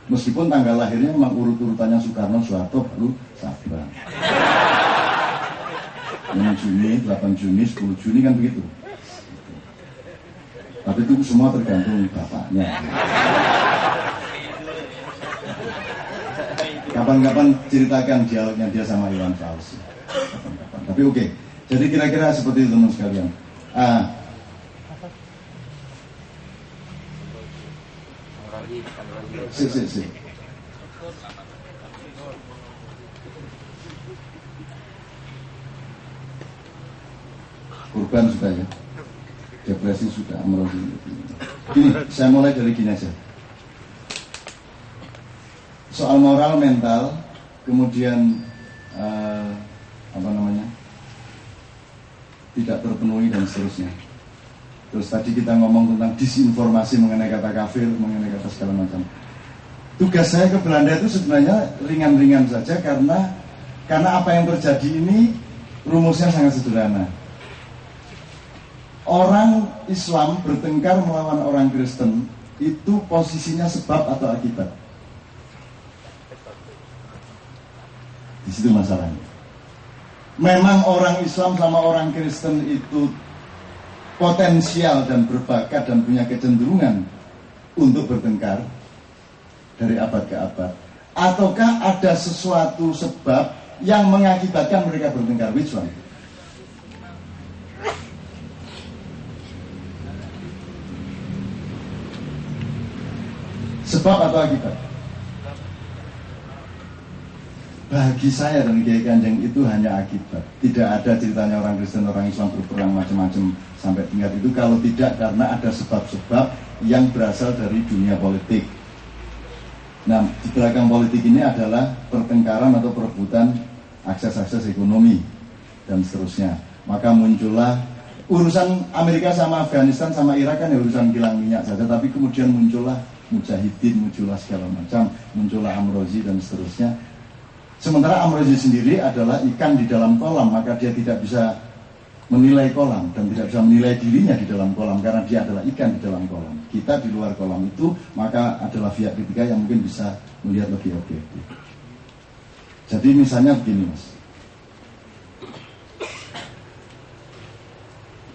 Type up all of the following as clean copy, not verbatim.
Meskipun tanggal lahirnya memang urut-urutannya Soekarno, Soeharto, baru Sabang. 6 Juni, 8 Juni, 10 Juni kan begitu. Tapi itu semua tergantung bapaknya. Kapan-kapan ceritakan dialognya dia sama Iwan Fals. Kapan-kapan. Tapi oke. Jadi kira-kira seperti itu teman sekalian. Si. Kurban sudah ya. Depresi sudah, Amrozi. Gini, saya mulai dari gini aja. Soal moral, mental, kemudian tidak terpenuhi dan seterusnya. Terus tadi kita ngomong tentang disinformasi mengenai kata kafir, mengenai kata segala macam. Tugas saya ke Belanda itu sebenarnya ringan-ringan saja karena apa yang terjadi ini rumusnya sangat sederhana. Orang Islam bertengkar melawan orang Kristen itu posisinya sebab atau akibat. Di situ masalahnya. Memang orang Islam sama orang Kristen itu potensial dan berbakat dan punya kecenderungan untuk bertengkar dari abad ke abad. Ataukah ada sesuatu sebab yang mengakibatkan mereka bertengkar? Which one? Sebab atau akibat? Bagi saya dan Kiai Kanjeng itu hanya akibat. Tidak ada ceritanya orang Kristen, orang Islam berperang macam-macam sampai tingkat itu. Kalau tidak karena ada sebab-sebab yang berasal dari dunia politik. Nah, di belakang politik ini adalah pertengkaran atau perebutan akses-akses ekonomi dan seterusnya. Maka muncullah urusan Amerika sama Afghanistan sama Irak kan ya urusan kilang minyak saja. Tapi kemudian muncullah Mujahidin, muncullah segala macam, muncullah Amrozi dan seterusnya. Sementara Amrozi sendiri adalah ikan di dalam kolam, maka dia tidak bisa menilai kolam dan tidak bisa menilai dirinya di dalam kolam karena dia adalah ikan di dalam kolam. Kita di luar kolam itu, maka adalah pihak ketiga yang mungkin bisa melihat lebih objektif. Jadi misalnya begini Mas,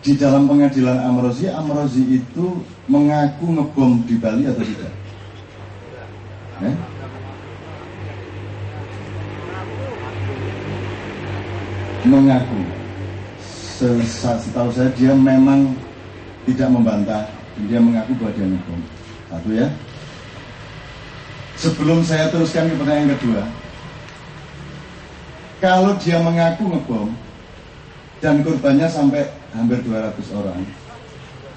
di dalam pengadilan Amrozi itu mengaku ngebom di Bali atau tidak? Mengaku. Setahu saya dia memang tidak membantah, dia mengaku bahwa dia ngebom. Satu ya. Sebelum saya teruskan ke pertanyaan kedua, kalau dia mengaku ngebom dan korbannya sampai hampir 200 orang,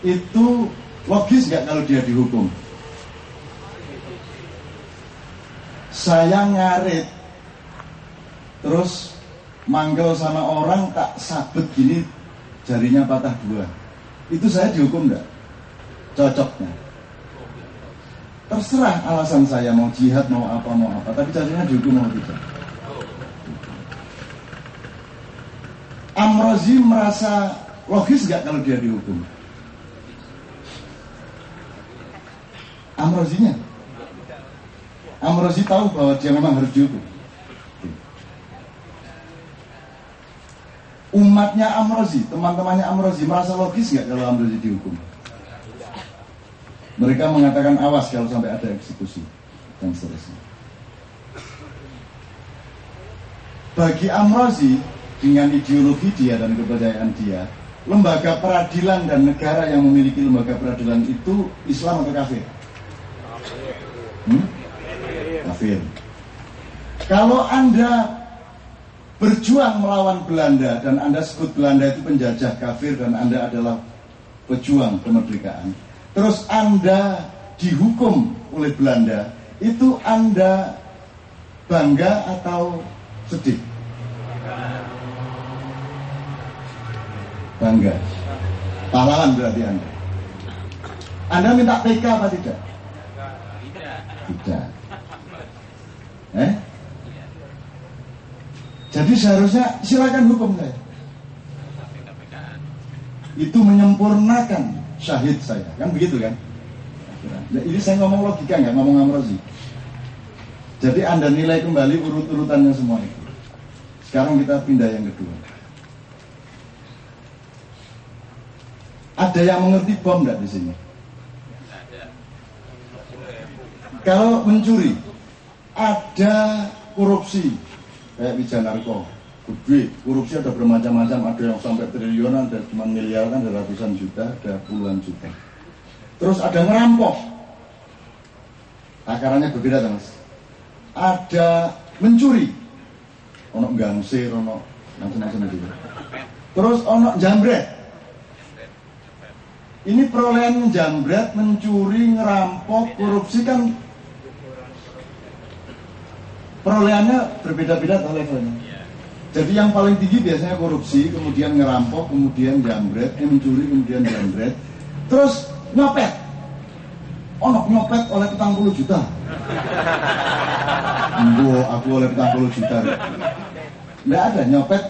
itu logis nggak kalau dia dihukum? Saya ngarit terus manggel sama orang tak sabet gini jarinya patah 2, itu saya dihukum nggak? Cocoknya terserah alasan saya, mau jihad mau apa, tapi jadinya dihukum mau tidak. Amrozi merasa logis nggak kalau dia dihukum? Amrozi tahu bahwa dia memang harus dihukum. Umatnya Amrozi, teman-temannya Amrozi merasa logis nggak kalau Amrozi dihukum? Mereka mengatakan awas kalau sampai ada eksekusi dan seterusnya. Bagi Amrozi, dengan ideologi dia dan kepercayaan dia, lembaga peradilan dan negara yang memiliki lembaga peradilan itu Islam atau kafir? Kafir. Kalau Anda berjuang melawan Belanda dan Anda sebut Belanda itu penjajah kafir dan Anda adalah pejuang kemerdekaan, terus Anda dihukum oleh Belanda, itu Anda bangga atau sedih? Bangga. Pahlawan berarti Anda. Anda minta PK apa tidak? Tidak. Jadi seharusnya silakan hukum saya. Itu menyempurnakan syahid saya, kan begitu kan? Nah, ini saya ngomong logika, nggak ngomong Amrozi. Jadi Anda nilai kembali urut-urutannya semua itu. Sekarang kita pindah yang kedua. Ada yang mengerti bom nggak di sini? Kalau mencuri, ada korupsi kayak Wijanarko, gede, korupsi ada bermacam-macam, ada yang sampai triliunan, ada cuma miliaran, ada ratusan juta, ada puluhan juta. Terus ada ngerampok, takarannya berbeda Mas. Ada mencuri, ono gangsir, ono macam-macam itu. Terus ono jambret. Ini perolehan jambret, mencuri, ngerampok, korupsi kan perolehannya berbeda-beda atau levelnya. Jadi yang paling tinggi biasanya korupsi, kemudian ngerampok, kemudian jambret, mencuri, kemudian jambret. Terus nyopet. Ono nyopet oleh 40 juta. Aku oleh 40 juta. Nggak ada nyopet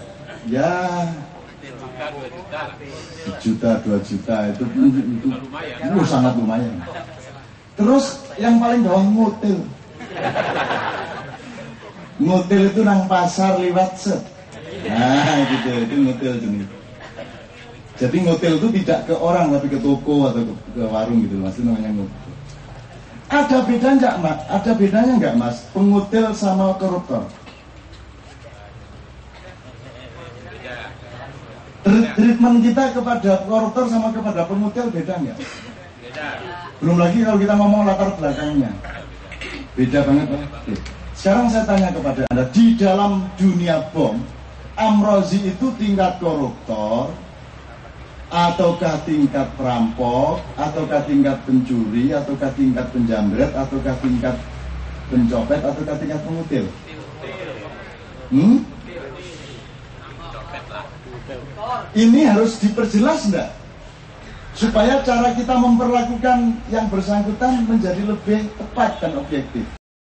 ya 1 juta, 2 juta itu sangat lumayan. Terus yang paling bawah ngutil. Ngutil itu nang pasar liwat set. Nah gitu, itu ngutil jenis. Jadi ngutil itu tidak ke orang tapi ke toko atau ke warung gitu, mas, itu namanya ngutil. Ada bedanya enggak, Mas? Ada bedanya enggak, Mas? Pengutil sama koruptor. Treatment kita kepada koruptor sama kepada pengutil beda enggak? Beda. Belum lagi kalau kita ngomong latar belakangnya. Beda banget, Pak. Sekarang saya tanya kepada Anda, di dalam dunia bom, Amrozi itu tingkat koruptor, ataukah tingkat perampok, ataukah tingkat pencuri, ataukah tingkat penjamret, ataukah tingkat pencopet, ataukah tingkat pengutil? Ini harus diperjelas enggak? Supaya cara kita memperlakukan yang bersangkutan menjadi lebih tepat dan objektif.